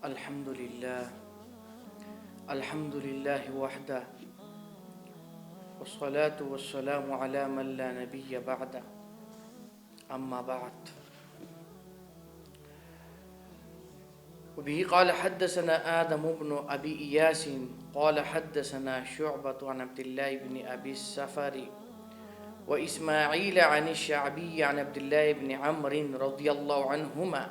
الحمد لله وحده والصلاة والسلام على من لا نبي بعده أما بعد. وبه قال حدثنا آدم بن أبي إياس قال حدثنا شعبة عن عبد الله بن أبي السفر وإسماعيل عن الشعبي عن عبد الله بن عمرو رضي الله عنهما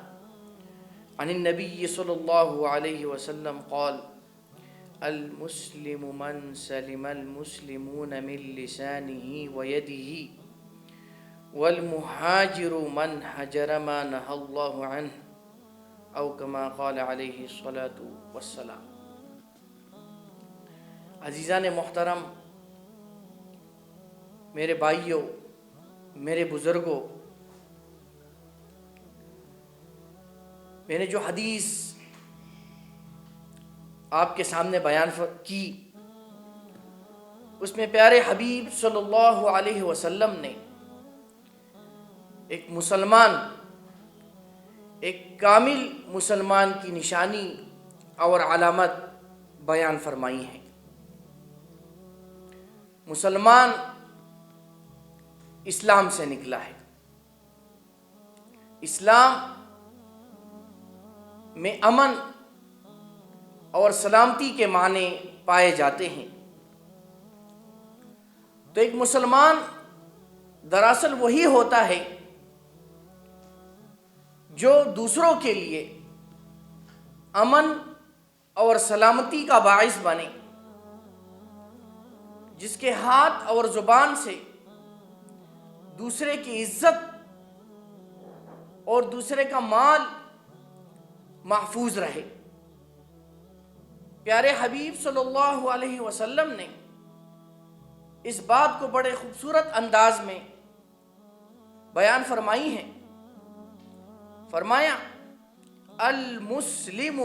عن النبي صلى الله عليه وسلم قال: المسلم من سلم المسلمون من لسانه ويده والمهاجر من هجر ما نهى الله عنه او كما قال علیہ الصلاۃ والسلام. عزیزان محترم، میرے بھائیوں، میرے بزرگوں، میں نے جو حدیث آپ کے سامنے بیان کی اس میں پیارے حبیب صلی اللہ علیہ وسلم نے ایک مسلمان، ایک کامل مسلمان کی نشانی اور علامت بیان فرمائی ہے. مسلمان اسلام سے نکلا ہے. اسلام میں امن اور سلامتی کے معنی پائے جاتے ہیں. تو ایک مسلمان دراصل وہی ہوتا ہے جو دوسروں کے لیے امن اور سلامتی کا باعث بنے، جس کے ہاتھ اور زبان سے دوسرے کی عزت اور دوسرے کا مال محفوظ رہے. پیارے حبیب صلی اللہ علیہ وسلم نے اس بات کو بڑے خوبصورت انداز میں بیان فرمائی ہے. فرمایا: المسلم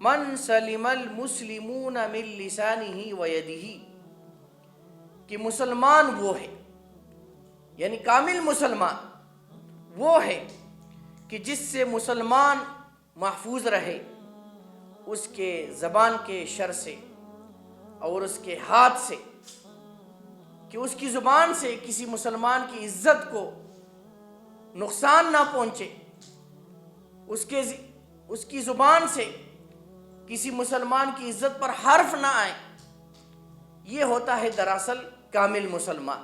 من سلم المسلمون من لسانه ویدہ، کہ مسلمان وہ ہے، یعنی کامل مسلمان وہ ہے کہ جس سے مسلمان محفوظ رہے، اس کے زبان کے شر سے اور اس کے ہاتھ سے، کہ اس کی زبان سے کسی مسلمان کی عزت کو نقصان نہ پہنچے، اس کی زبان سے کسی مسلمان کی عزت پر حرف نہ آئے. یہ ہوتا ہے دراصل کامل مسلمان.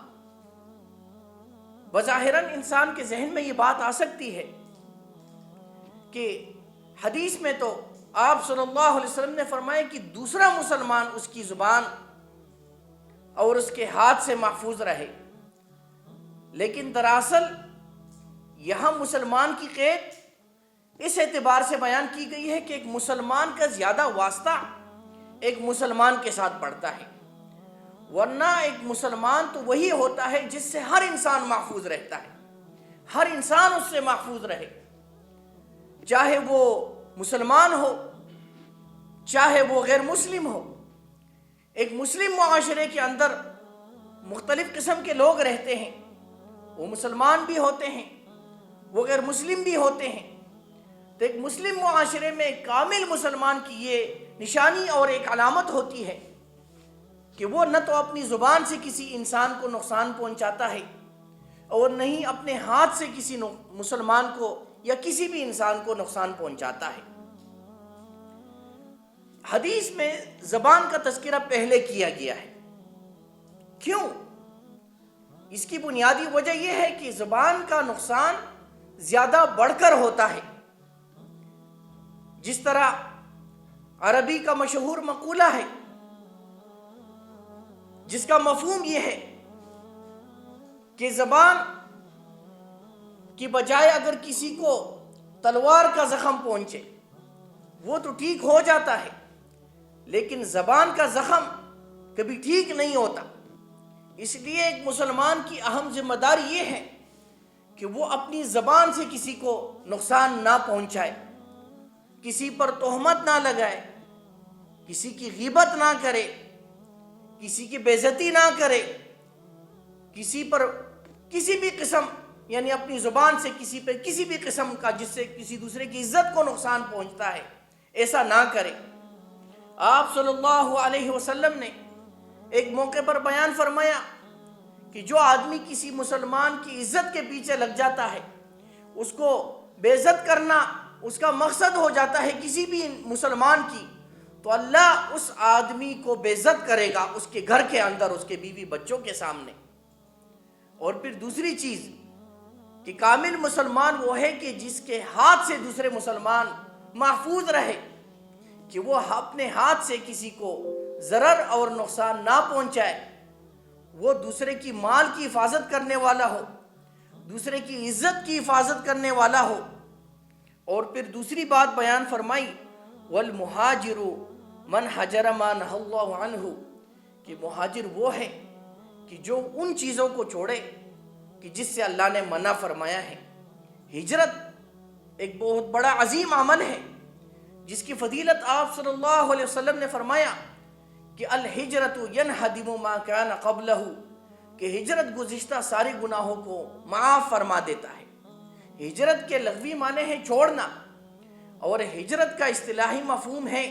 بظاہراً انسان کے ذہن میں یہ بات آ سکتی ہے کہ حدیث میں تو آپ صلی اللہ علیہ وسلم نے فرمایا کہ دوسرا مسلمان اس کی زبان اور اس کے ہاتھ سے محفوظ رہے، لیکن دراصل یہاں مسلمان کی قید اس اعتبار سے بیان کی گئی ہے کہ ایک مسلمان کا زیادہ واسطہ ایک مسلمان کے ساتھ پڑتا ہے، ورنہ ایک مسلمان تو وہی ہوتا ہے جس سے ہر انسان محفوظ رہتا ہے، ہر انسان اس سے محفوظ رہے، چاہے وہ مسلمان ہو چاہے وہ غیر مسلم ہو. ایک مسلم معاشرے کے اندر مختلف قسم کے لوگ رہتے ہیں، وہ مسلمان بھی ہوتے ہیں، وہ غیر مسلم بھی ہوتے ہیں. تو ایک مسلم معاشرے میں ایک کامل مسلمان کی یہ نشانی اور ایک علامت ہوتی ہے کہ وہ نہ تو اپنی زبان سے کسی انسان کو نقصان پہنچاتا ہے اور نہ ہی اپنے ہاتھ سے کسی مسلمان کو یا کسی بھی انسان کو نقصان پہنچاتا ہے. حدیث میں زبان کا تذکرہ پہلے کیا گیا ہے. کیوں؟ اس کی بنیادی وجہ یہ ہے کہ زبان کا نقصان زیادہ بڑھ کر ہوتا ہے. جس طرح عربی کا مشہور مقولہ ہے جس کا مفہوم یہ ہے کہ زبان کی بجائے اگر کسی کو تلوار کا زخم پہنچے وہ تو ٹھیک ہو جاتا ہے، لیکن زبان کا زخم کبھی ٹھیک نہیں ہوتا. اس لیے ایک مسلمان کی اہم ذمہ داری یہ ہے کہ وہ اپنی زبان سے کسی کو نقصان نہ پہنچائے، کسی پر تہمت نہ لگائے، کسی کی غیبت نہ کرے، کسی کی بے عزتی نہ کرے، کسی پر کسی بھی قسم یعنی اپنی زبان سے کسی پہ کسی بھی قسم کا جس سے کسی دوسرے کی عزت کو نقصان پہنچتا ہے ایسا نہ کرے۔ آپ صلی اللہ علیہ وسلم نے ایک موقع پر بیان فرمایا کہ جو آدمی کسی مسلمان کی عزت کے پیچھے لگ جاتا ہے، اس کو بے عزت کرنا اس کا مقصد ہو جاتا ہے کسی بھی مسلمان کی، تو اللہ اس آدمی کو بے عزت کرے گا اس کے گھر کے اندر، اس کے بیوی بچوں کے سامنے۔ اور پھر دوسری چیز کہ کامل مسلمان وہ ہے کہ جس کے ہاتھ سے دوسرے مسلمان محفوظ رہے، کہ وہ اپنے ہاتھ سے کسی کو ضرر اور نقصان نہ پہنچائے، وہ دوسرے کی مال کی حفاظت کرنے والا ہو، دوسرے کی عزت کی حفاظت کرنے والا ہو۔ اور پھر دوسری بات بیان فرمائی، والمہاجر من حجر ما نہى اللہ عنہ، کہ مہاجر وہ ہے کہ جو ان چیزوں کو چھوڑے کہ جس سے اللہ نے منع فرمایا ہے۔ ہجرت ایک بہت بڑا عظیم عمل ہے جس کی فضیلت آپ صلی اللہ علیہ وسلم نے فرمایا کہ الہجرت ینہدم ما کان قبلہ، کہ ہجرت گزشتہ سارے گناہوں کو معاف فرما دیتا ہے۔ ہجرت کے لغوی معنی ہے چھوڑنا، اور ہجرت کا اصطلاحی مفہوم ہے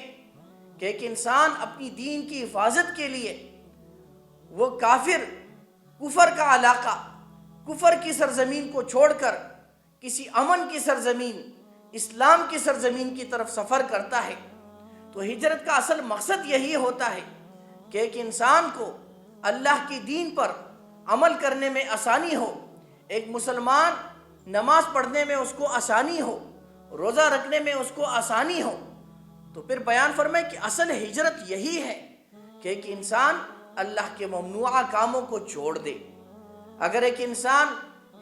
کہ ایک انسان اپنی دین کی حفاظت کے لیے وہ کفر کا علاقہ، کفر کی سرزمین کو چھوڑ کر کسی امن کی سرزمین، اسلام کی سرزمین کی طرف سفر کرتا ہے۔ تو ہجرت کا اصل مقصد یہی ہوتا ہے کہ ایک انسان کو اللہ کی دین پر عمل کرنے میں آسانی ہو، ایک مسلمان نماز پڑھنے میں اس کو آسانی ہو، روزہ رکھنے میں اس کو آسانی ہو۔ تو پھر بیان فرمائے کہ اصل ہجرت یہی ہے کہ ایک انسان اللہ کے ممنوعہ کاموں کو چھوڑ دے۔ اگر ایک انسان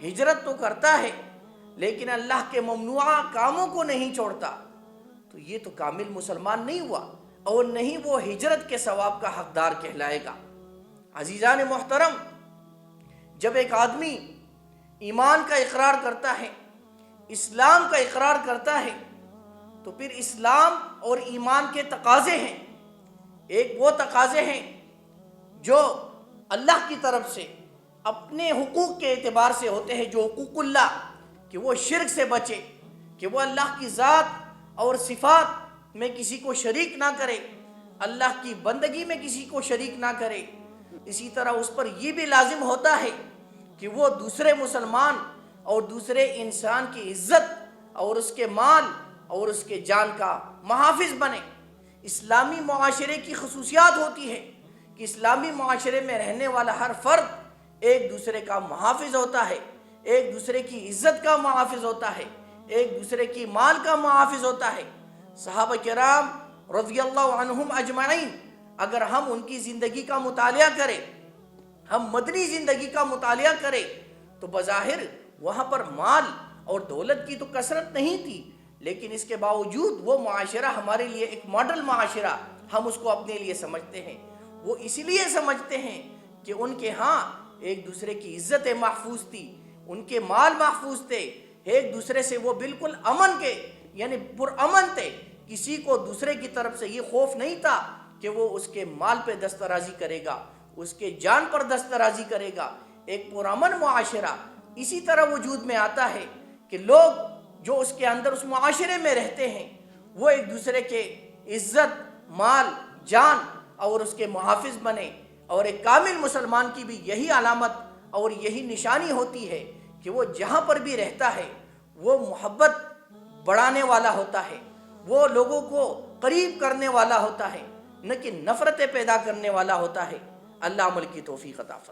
ہجرت تو کرتا ہے لیکن اللہ کے ممنوعہ کاموں کو نہیں چھوڑتا، تو یہ تو کامل مسلمان نہیں ہوا، اور نہیں وہ ہجرت کے ثواب کا حقدار کہلائے گا۔ عزیزان محترم، جب ایک آدمی ایمان کا اقرار کرتا ہے، اسلام کا اقرار کرتا ہے، تو پھر اسلام اور ایمان کے تقاضے ہیں۔ ایک وہ تقاضے ہیں جو اللہ کی طرف سے اپنے حقوق کے اعتبار سے ہوتے ہیں، جو حقوق اللہ، کہ وہ شرک سے بچے، کہ وہ اللہ کی ذات اور صفات میں کسی کو شریک نہ کرے، اللہ کی بندگی میں کسی کو شریک نہ کرے۔ اسی طرح اس پر یہ بھی لازم ہوتا ہے کہ وہ دوسرے مسلمان اور دوسرے انسان کی عزت اور اس کے مال اور اس کے جان کا محافظ بنے۔ اسلامی معاشرے کی خصوصیات ہوتی ہے کہ اسلامی معاشرے میں رہنے والا ہر فرد ایک دوسرے کا محافظ ہوتا ہے، ایک دوسرے کی عزت کا محافظ ہوتا ہے، ایک دوسرے کی مال کا محافظ ہوتا ہے۔ صحابہ کرام رضی اللہ عنہم اجمعین، اگر ہم ان کی زندگی کا مطالعہ کریں، ہم مدنی زندگی کا مطالعہ کریں، تو بظاہر وہاں پر مال اور دولت کی تو کثرت نہیں تھی، لیکن اس کے باوجود وہ معاشرہ ہمارے لیے ایک ماڈل معاشرہ ہم اس کو اپنے لیے سمجھتے ہیں۔ وہ اس لیے سمجھتے ہیں کہ ان کے ہاں ایک دوسرے کی عزتیں محفوظ تھی، ان کے مال محفوظ تھے، ایک دوسرے سے وہ بالکل امن کے یعنی پرامن تھے۔ کسی کو دوسرے کی طرف سے یہ خوف نہیں تھا کہ وہ اس کے مال پہ دسترازی کرے گا، اس کے جان پر دسترازی کرے گا۔ ایک پرامن معاشرہ اسی طرح وجود میں آتا ہے کہ لوگ جو اس کے اندر اس معاشرے میں رہتے ہیں وہ ایک دوسرے کے عزت، مال، جان اور اس کے محافظ بنے۔ اور ایک کامل مسلمان کی بھی یہی علامت اور یہی نشانی ہوتی ہے کہ وہ جہاں پر بھی رہتا ہے وہ محبت بڑھانے والا ہوتا ہے، وہ لوگوں کو قریب کرنے والا ہوتا ہے، نہ کہ نفرتیں پیدا کرنے والا ہوتا ہے۔ اللہ عمل کی توفیق عطا فرمائے۔